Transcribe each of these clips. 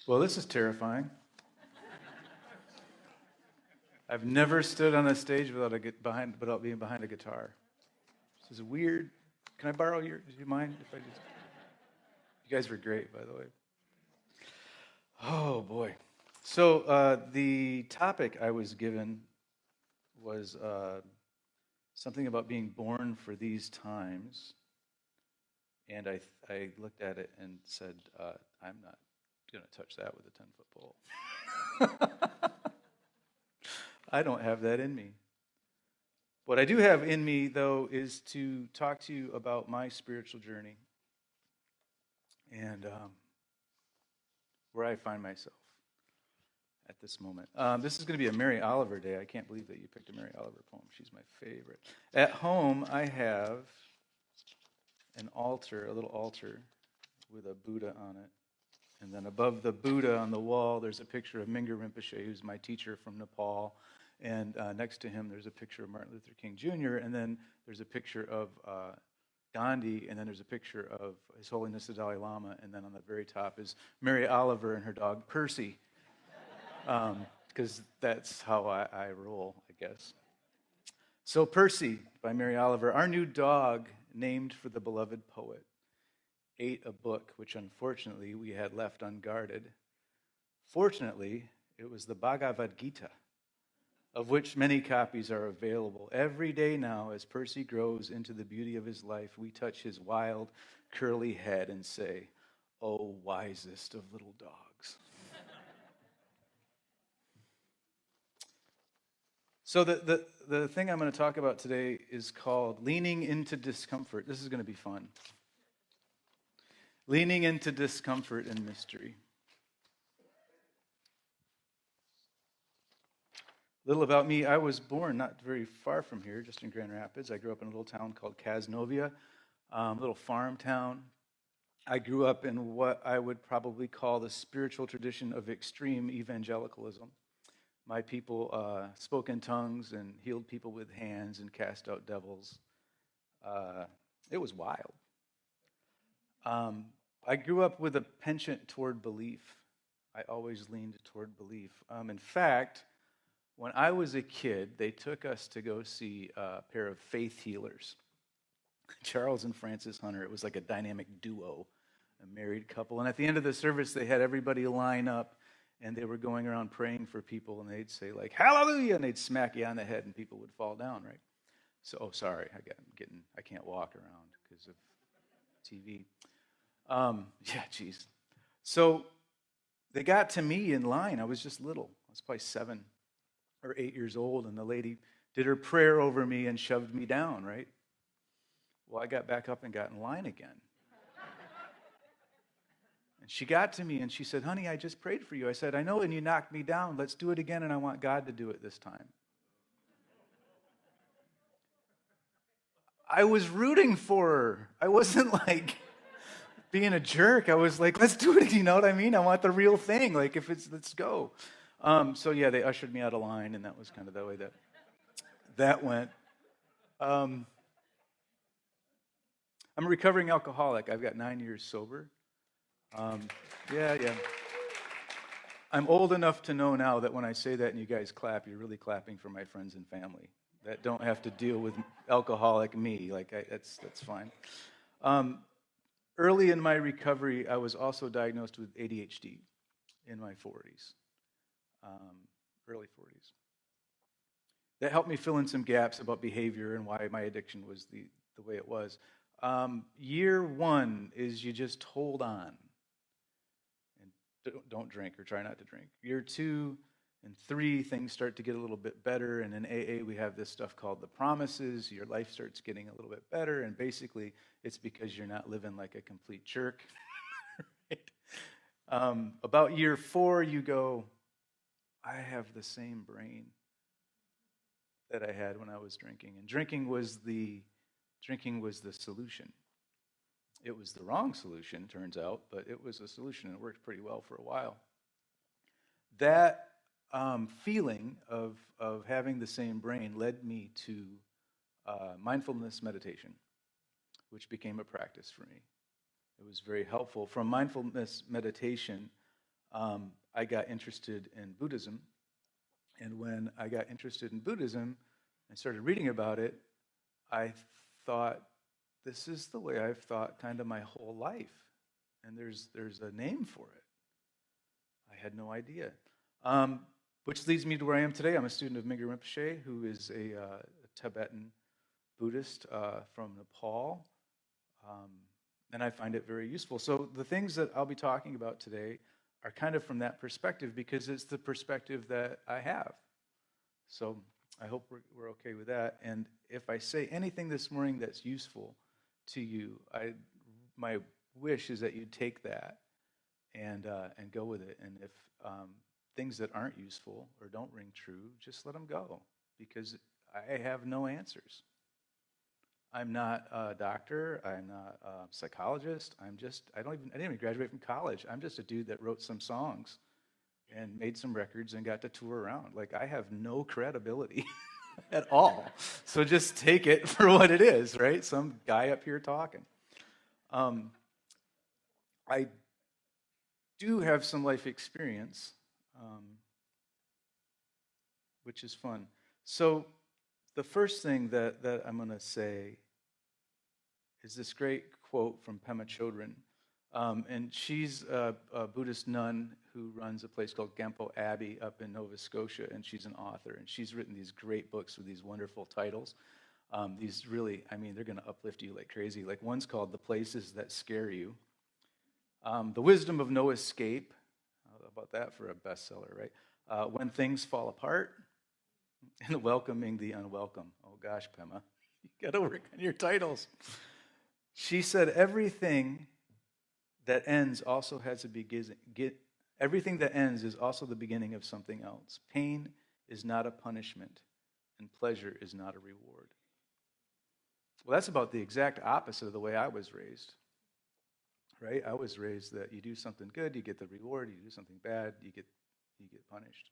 Well, this is terrifying. I've never stood on a stage without being behind a guitar. This is weird. Can I borrow do you mind if I just... You guys were great, by the way. Oh, boy. So the topic I was given was something about being born for these times. And I looked at it and said, I'm not going to touch that with a 10-foot pole. I don't have that in me. What I do have in me, though, is to talk to you about my spiritual journey and where I find myself at this moment. This is going to be a Mary Oliver day. I can't believe that you picked a Mary Oliver poem. She's my favorite. At home, I have an altar, a little altar with a Buddha on it. And then above the Buddha on the wall, there's a picture of Mingyur Rinpoche, who's my teacher from Nepal. And next to him, there's a picture of Martin Luther King Jr., and then there's a picture of Gandhi, and then there's a picture of His Holiness the Dalai Lama, and then on the very top is Mary Oliver and her dog, Percy, because that's how I roll, I guess. So Percy, by Mary Oliver, our new dog named for the beloved poet, ate a book which unfortunately we had left unguarded. Fortunately, it was the Bhagavad Gita, of which many copies are available. Every day now, as Percy grows into the beauty of his life, we touch his wild, curly head and say, "Oh, wisest of little dogs." So the thing I'm going to talk about today is called Leaning into Discomfort. This is going to be fun. Leaning into Discomfort and Mystery. A little about me. I was born not very far from here, just in Grand Rapids. I grew up in a little town called Casnovia, a little farm town. I grew up in what I would probably call the spiritual tradition of extreme evangelicalism. My people spoke in tongues and healed people with hands and cast out devils. It was wild. I grew up with a penchant toward belief. I always leaned toward belief. In fact, when I was a kid, they took us to go see a pair of faith healers, Charles and Frances Hunter. It was like a dynamic duo, a married couple. And at the end of the service, they had everybody line up, and they were going around praying for people, and they'd say, like, "Hallelujah," and they'd smack you on the head, and people would fall down, right? So, sorry, I can't walk around because of TV. Yeah, geez. So they got to me in line. I was just little. I was probably 7 or 8 years old, and the lady did her prayer over me and shoved me down, right? Well, I got back up and got in line again. And she got to me and she said, "Honey, I just prayed for you." I said, "I know, and you knocked me down. Let's do it again, and I want God to do it this time." I was rooting for her. I wasn't like being a jerk. I was like, let's do it, you know what I mean? I want the real thing. Like, let's go. So yeah, they ushered me out of line, and that was kind of the way that went. I'm a recovering alcoholic. I've got 9 years sober. Yeah. I'm old enough to know now that when I say that and you guys clap, you're really clapping for my friends and family that don't have to deal with alcoholic me. Like, that's fine. Early in my recovery, I was also diagnosed with ADHD in my 40s, early 40s. That helped me fill in some gaps about behavior and why my addiction was the way it was. Year 1 is you just hold on and don't drink or try not to drink. Year 2 and 3, things start to get a little bit better, and in AA we have this stuff called the promises. Your life starts getting a little bit better, and basically it's because you're not living like a complete jerk. Right? About year 4, you go, I have the same brain that I had when I was drinking, and drinking was the solution. It was the wrong solution, turns out, but it was a solution, and it worked pretty well for a while. That feeling of having the same brain led me to mindfulness meditation, which became a practice for me. It was very helpful. From mindfulness meditation, I got interested in Buddhism. And when I got interested in Buddhism and started reading about it, I thought, this is the way I've thought kind of my whole life. And there's a name for it. I had no idea. Which leads me to where I am today. I'm a student of Mingyur Rinpoche, who is a Tibetan Buddhist from Nepal. And I find it very useful. So the things that I'll be talking about today are kind of from that perspective because it's the perspective that I have. So I hope we're okay with that. And if I say anything this morning that's useful to you, my wish is that you take that and go with it. And if things that aren't useful or don't ring true, just let them go because I have no answers. I'm not a doctor. I'm not a psychologist. I didn't even graduate from college. I'm just a dude that wrote some songs and made some records and got to tour around. Like, I have no credibility at all. So just take it for what it is, right? Some guy up here talking. I do have some life experience, which is fun. So the first thing that I'm going to say is this great quote from Pema Chodron. And she's a Buddhist nun who runs a place called Gempo Abbey up in Nova Scotia, and she's an author. And she's written these great books with these wonderful titles. These really, they're going to uplift you like crazy. Like one's called The Places That Scare You. The Wisdom of No Escape. How about that for a bestseller, right? When Things Fall Apart. And Welcoming the Unwelcome. Oh gosh, Pema, you got to work on your titles. She said, everything that ends also has a beginning. Everything that ends is also the beginning of something else. Pain is not a punishment, and pleasure is not a reward. Well, that's about the exact opposite of the way I was raised. Right? I was raised that you do something good, you get the reward. You do something bad, you get punished.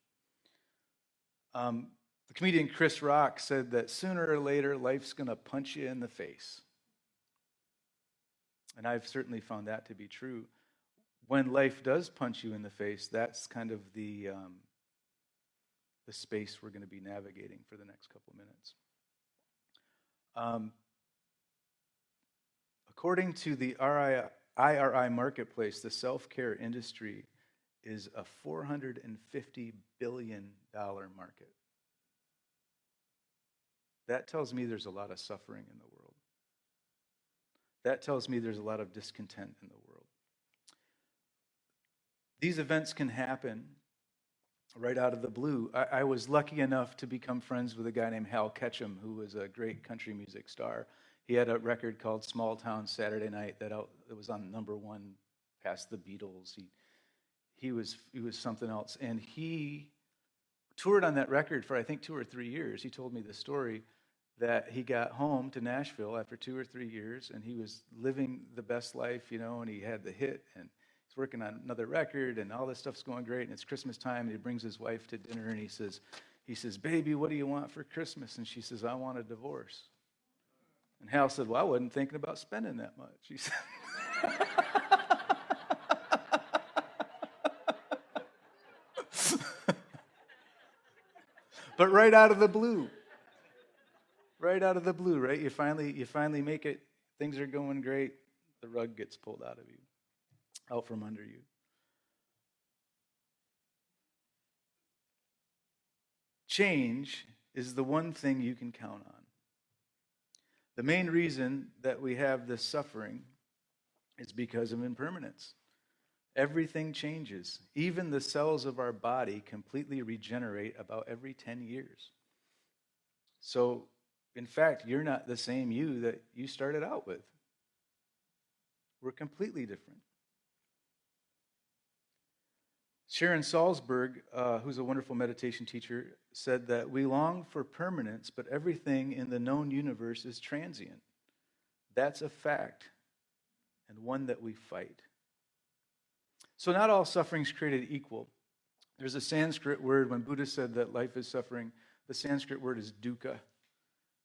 The comedian Chris Rock said that sooner or later, life's going to punch you in the face. And I've certainly found that to be true. When life does punch you in the face, that's kind of the space we're going to be navigating for the next couple minutes. According to the IRI marketplace, the self-care industry is a $450 billion market. That tells me there's a lot of suffering in the world. That tells me there's a lot of discontent in the world. These events can happen right out of the blue. I was lucky enough to become friends with a guy named Hal Ketchum, who was a great country music star. He had a record called Small Town Saturday Night that was on #1 past the Beatles. He was something else. And he toured on that record for, I think, 2 or 3 years. He told me the story that he got home to Nashville after 2 or 3 years, and he was living the best life, and he had the hit, and he's working on another record, and all this stuff's going great, and it's Christmas time, and he brings his wife to dinner, and he says, baby, what do you want for Christmas? And she says, I want a divorce. And Hal said, well, I wasn't thinking about spending that much. He said, but right out of the blue, right? You finally make it. Things are going great. The rug gets pulled out from under you. Change is the one thing you can count on. The main reason that we have this suffering is because of impermanence. Everything changes. Even the cells of our body completely regenerate about every 10 years. So, in fact, you're not the same you that you started out with. We're completely different. Sharon Salzberg, who's a wonderful meditation teacher, said that we long for permanence, but everything in the known universe is transient. That's a fact, and one that we fight. So not all suffering is created equal. There's a Sanskrit word, when Buddha said that life is suffering, the Sanskrit word is dukkha.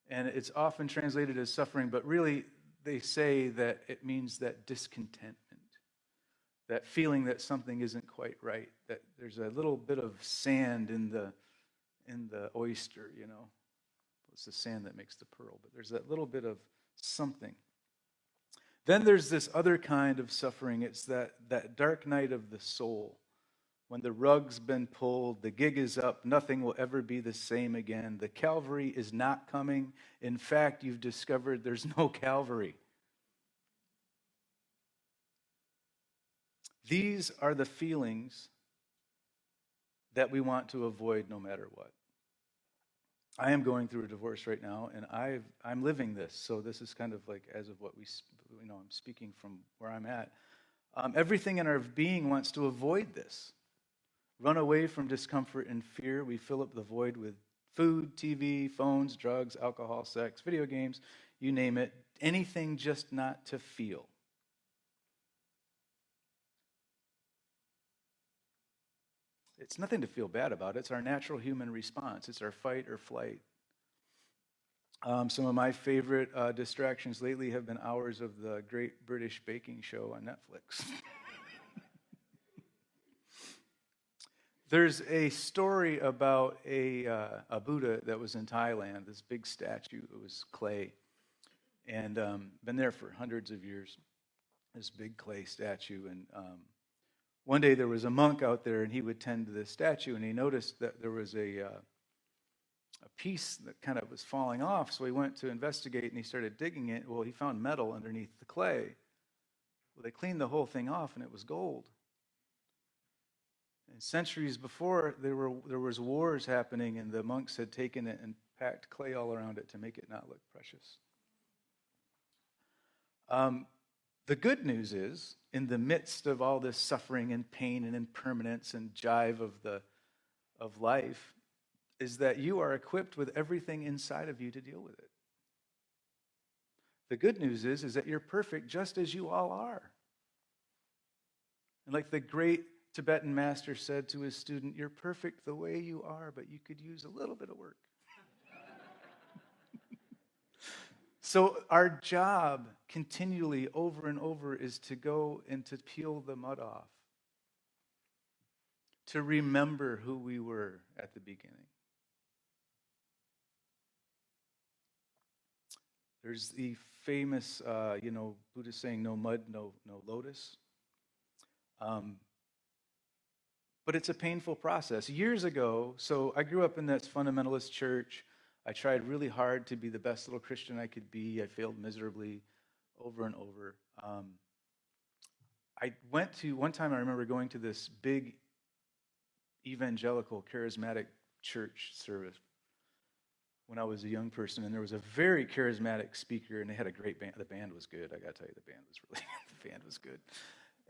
And it's often translated as suffering, but really they say that it means that discontentment. that feeling that something isn't quite right, that there's a little bit of sand in the oyster, you know. It's the sand that makes the pearl, but there's that little bit of something. Then there's this other kind of suffering. It's that dark night of the soul. When the rug's been pulled, the gig is up, nothing will ever be the same again. The Calvary is not coming. In fact, you've discovered there's no Calvary. These are the feelings that we want to avoid no matter what. I am going through a divorce right now, and I'm living this. So this is kind of like as of what I'm speaking from where I'm at. Everything in our being wants to avoid this. Run away from discomfort and fear. We fill up the void with food, TV, phones, drugs, alcohol, sex, video games, you name it. Anything just not to feel. It's nothing to feel bad about. It's our natural human response. It's our fight or flight. Some of my favorite distractions lately have been hours of the Great British Baking Show on Netflix. There's a story about a Buddha that was in Thailand, this big statue. It was clay, and been there for hundreds of years, this big clay statue. And one day there was a monk out there, and he would tend to this statue, and he noticed that there was a piece that kind of was falling off, so he went to investigate, and he started digging it. Well, he found metal underneath the clay. Well, they cleaned the whole thing off, and it was gold. And centuries before, there was wars happening, and the monks had taken it and packed clay all around it to make it not look precious. The good news is, in the midst of all this suffering and pain and impermanence and jive of life, is that you are equipped with everything inside of you to deal with it. The good news is that you're perfect just as you all are. And like the great Tibetan master said to his student, you're perfect the way you are, but you could use a little bit of work. So our job continually over and over is to go and to peel the mud off, to remember who we were at the beginning. There's the famous, Buddha saying, no mud, no lotus. But it's a painful process. Years ago, so I grew up in this fundamentalist church. I tried really hard to be the best little Christian I could be. I failed miserably over and over. One time I remember going to this big evangelical charismatic church service when I was a young person, and there was a very charismatic speaker, and they had a great band. The band was good. I got to tell you, the band was good.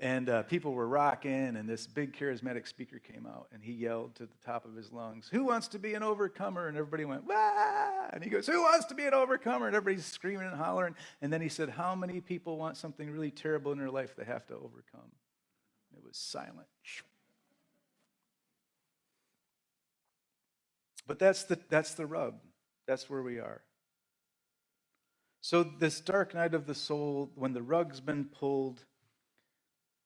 And people were rocking, and this big charismatic speaker came out, and he yelled to the top of his lungs, "Who wants to be an overcomer?" And everybody went, "Wah!" And he goes, "Who wants to be an overcomer?" And everybody's screaming and hollering. And then he said, "How many people want something really terrible in their life they have to overcome?" It was silent. But that's the rub. That's where we are. So this dark night of the soul, when the rug's been pulled,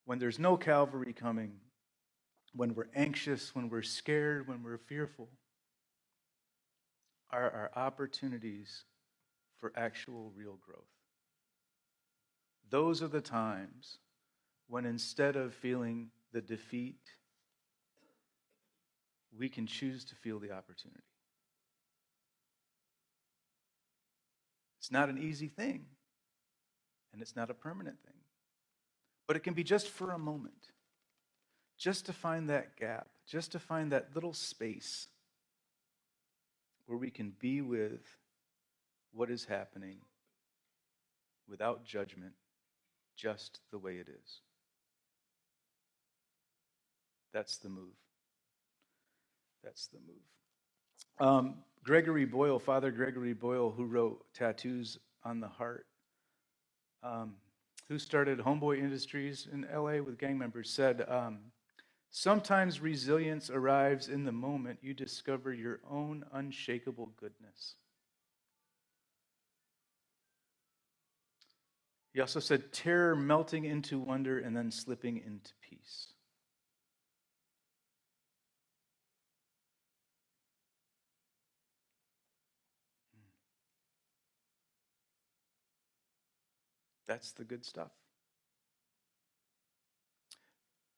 when there's no Calvary coming, when we're anxious, when we're scared, when we're fearful, are our opportunities for actual real growth. Those are the times when instead of feeling the defeat, we can choose to feel the opportunity. It's not an easy thing, and it's not a permanent thing. But it can be just for a moment, just to find that gap, just to find that little space where we can be with what is happening without judgment, just the way it is. That's the move. That's the move. Father Gregory Boyle, who wrote Tattoos on the Heart, who started Homeboy Industries in LA with gang members, said, sometimes resilience arrives in the moment you discover your own unshakable goodness. He also said terror melting into wonder and then slipping into peace. That's the good stuff.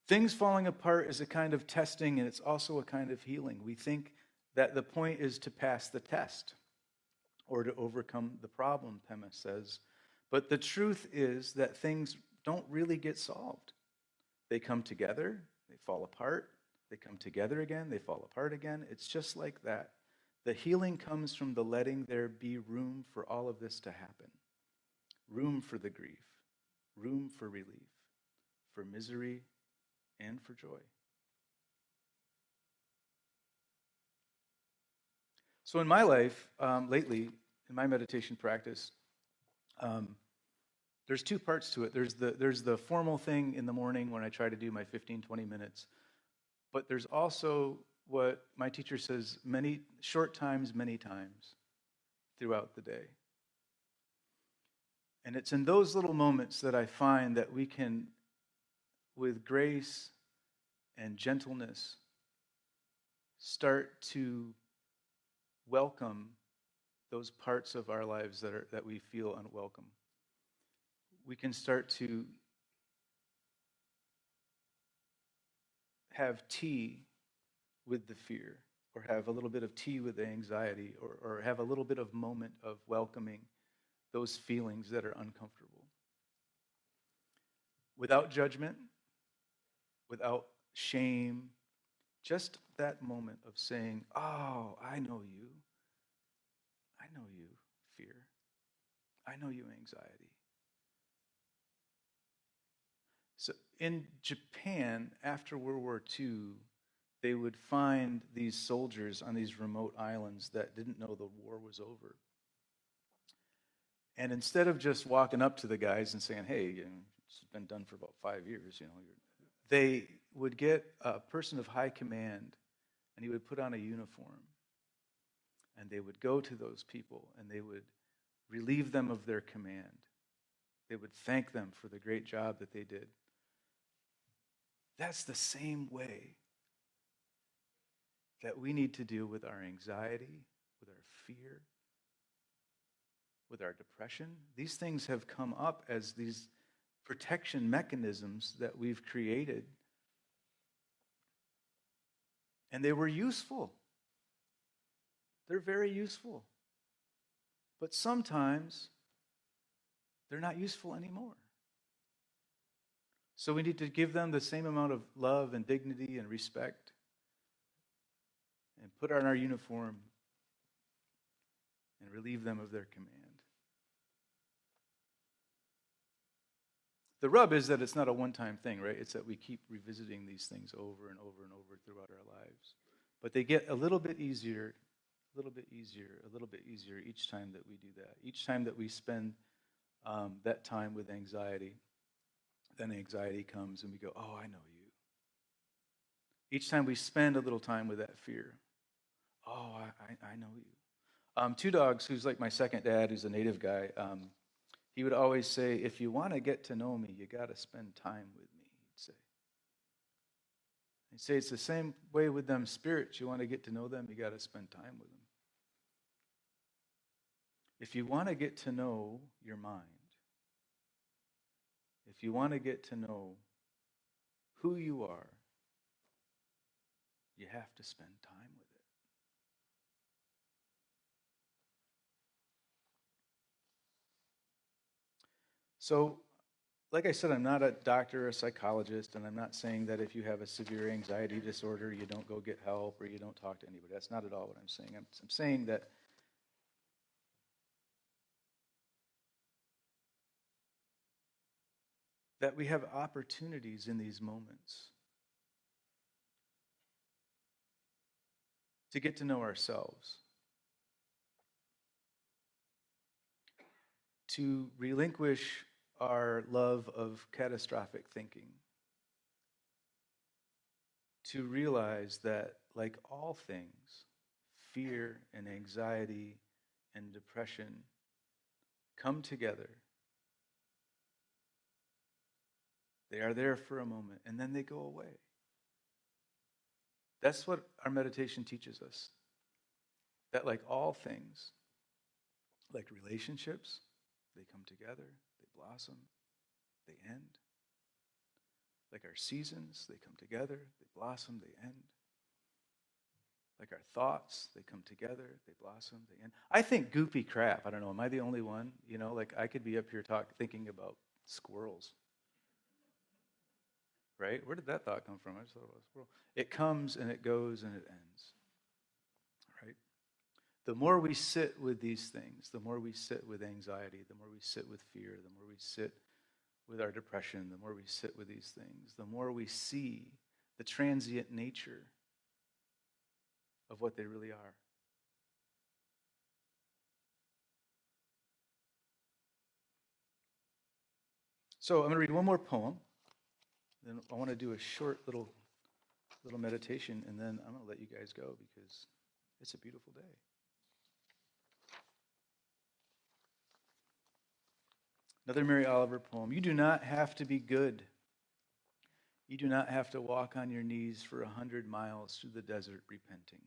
Things falling apart is a kind of testing, and it's also a kind of healing. We think that the point is to pass the test or to overcome the problem, Pema says. But the truth is that things don't really get solved. They come together, they fall apart, they come together again, they fall apart again. It's just like that. The healing comes from the letting there be room for all of this to happen. Room for the grief, room for relief, for misery, and for joy. So in my life, lately, in my meditation practice, there's two parts to it. There's the formal thing in the morning when I try to do my 15, 20 minutes. But there's also what my teacher says, many short times, many times throughout the day. And it's in those little moments that I find that we can, with grace and gentleness, start to welcome those parts of our lives that we feel unwelcome. We can start to have tea with the fear, or have a little bit of tea with the anxiety, or have a little bit of moment of welcoming those feelings that are uncomfortable. Without judgment, without shame, just that moment of saying, oh, I know you. I know you, fear. I know you, anxiety. So in Japan, after World War II, they would find these soldiers on these remote islands that didn't know the war was over. And instead of just walking up to the guys and saying, hey, it's been done for about 5 years, they would get a person of high command, and he would put on a uniform. And they would go to those people, and they would relieve them of their command. They would thank them for the great job that they did. That's the same way that we need to deal with our anxiety, with our fear, with our depression. These things have come up as these protection mechanisms that we've created. And they were useful. They're very useful. But sometimes they're not useful anymore. So we need to give them the same amount of love and dignity and respect, and put on our uniform and relieve them of their command. The rub is that it's not a one-time thing, right? It's that we keep revisiting these things over and over and over throughout our lives. But they get a little bit easier, a little bit easier, a little bit easier each time that we do that. Each time that we spend that time with anxiety, then anxiety comes and we go, oh, I know you. Each time we spend a little time with that fear, oh, I know you. Two Dogs, who's like my second dad, who's a native guy, he would always say, if you want to get to know me, you got to spend time with me, he'd say. He'd say it's the same way with them spirits. You want to get to know them, you got to spend time with them. If you want to get to know your mind, if you want to get to know who you are, you have to spend time with it. So, like I said, I'm not a doctor or a psychologist, and I'm not saying that if you have a severe anxiety disorder, you don't go get help or you don't talk to anybody. That's not at all what I'm saying. I'm saying that we have opportunities in these moments to get to know ourselves, to relinquish our love of catastrophic thinking, to realize that, like all things, fear and anxiety and depression come together They are there for a moment, and then they go away. That's what our meditation teaches us. That like all things, like relationships, they come together, they blossom, they end. Like our seasons, they come together, they blossom, they end. Like our thoughts, they come together, they blossom, they end. I think goofy crap. I don't know, am I the only one? You know, like I could be up here thinking about squirrels. Right? Where did that thought come from? I just thought it was a squirrel. It comes and it goes and it ends. Right? The more we sit with these things, the more we sit with anxiety, the more we sit with fear, the more we sit with our depression, the more we sit with these things, the more we see the transient nature of what they really are. So I'm going to read one more poem. Then I want to do a short little meditation, and then I'm going to let you guys go because it's a beautiful day. Another Mary Oliver poem. You do not have to be good. You do not have to walk on your knees for 100 miles through the desert repenting.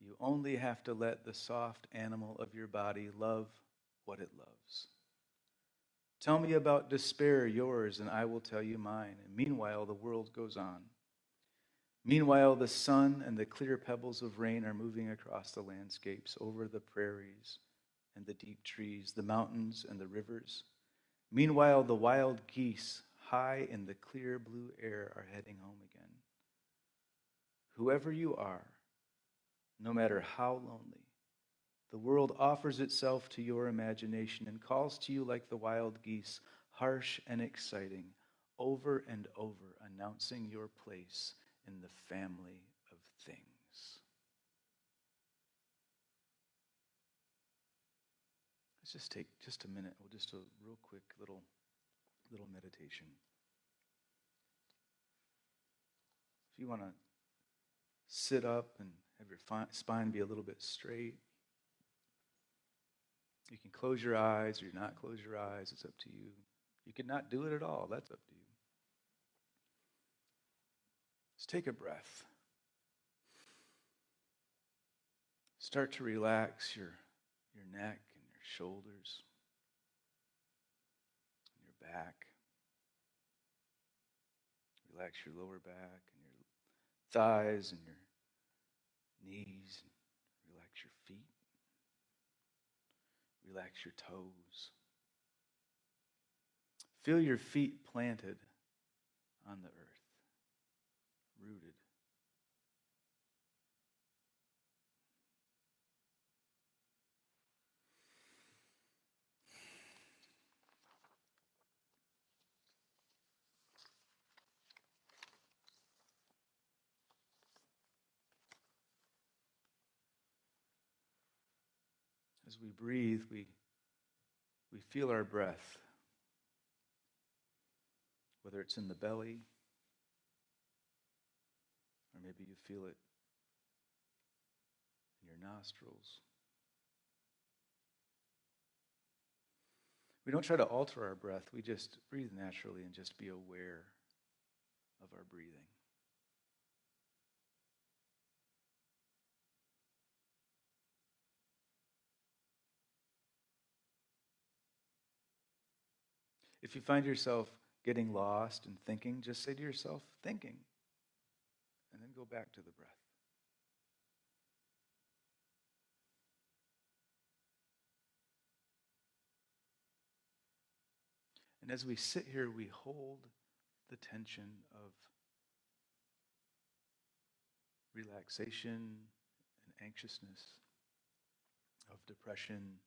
You only have to let the soft animal of your body love what it loves. Tell me about despair, yours, and I will tell you mine. And meanwhile, the world goes on. Meanwhile, the sun and the clear pebbles of rain are moving across the landscapes, over the prairies and the deep trees, the mountains and the rivers. Meanwhile, the wild geese, high in the clear blue air, are heading home again. Whoever you are, no matter how lonely, the world offers itself to your imagination and calls to you like the wild geese, harsh and exciting, over and over, announcing your place in the family of things. Let's just take just a minute. We'll just do a real quick little meditation. If you want to sit up and have your spine be a little bit straight, you can close your eyes or not close your eyes. It's up to you. You can not do it at all. That's up to you. Just take a breath. Start to relax your neck and your shoulders, and your back. Relax your lower back and your thighs and your knees. Relax your feet. Relax your toes. Feel your feet planted on the earth, rooted. As we breathe, we feel our breath, whether it's in the belly, or maybe you feel it in your nostrils. We don't try to alter our breath. We just breathe naturally and just be aware of our breathing. If you find yourself getting lost and thinking, just say to yourself, thinking, and then go back to the breath. And as we sit here, we hold the tension of relaxation and anxiousness, of depression,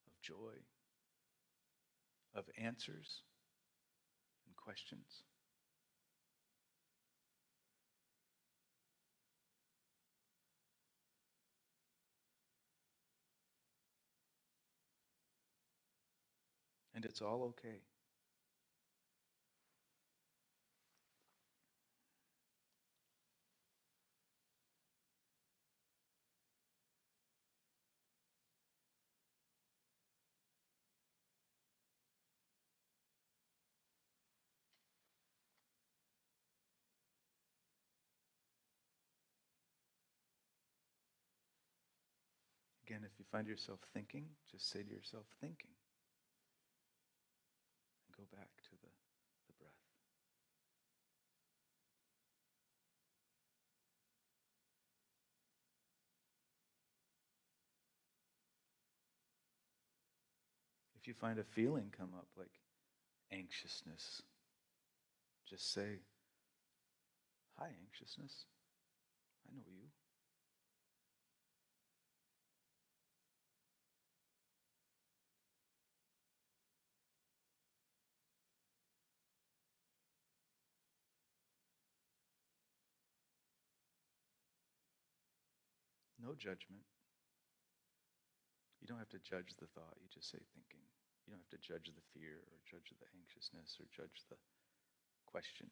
of joy, of answers and questions. And it's all okay. Again, if you find yourself thinking, just say to yourself, thinking. And go back to the breath. If you find a feeling come up like anxiousness, just say, hi, anxiousness. I know you. No judgment. You don't have to judge the thought. You just say thinking. You don't have to judge the fear or judge the anxiousness or judge the question.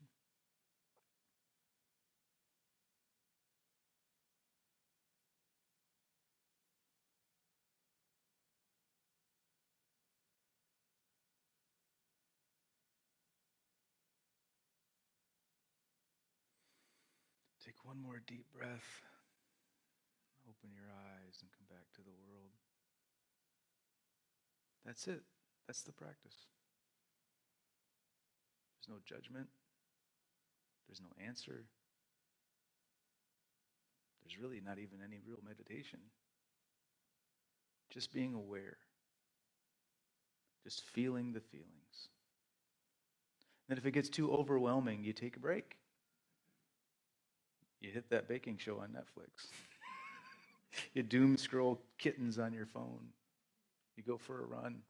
Take one more deep breath. Open your eyes and come back to the world. That's it. That's the practice. There's no judgment. There's no answer. There's really not even any real meditation. Just being aware. Just feeling the feelings. Then if it gets too overwhelming, you take a break. You hit that baking show on Netflix. You doom scroll kittens on your phone. You go for a run.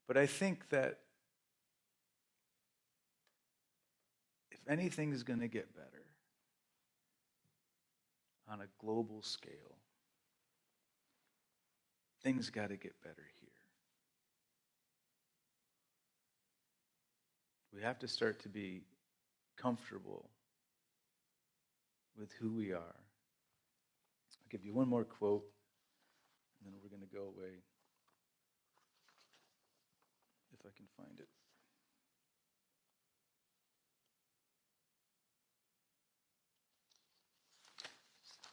But I think that if anything is going to get better on a global scale, things got to get better here. We have to start to be comfortable with who we are. I'll give you one more quote, and then we're going to go away, if I can find it.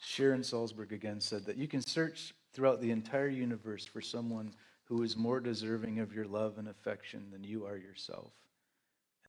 Sharon Salzberg again said that you can search throughout the entire universe for someone who is more deserving of your love and affection than you are yourself.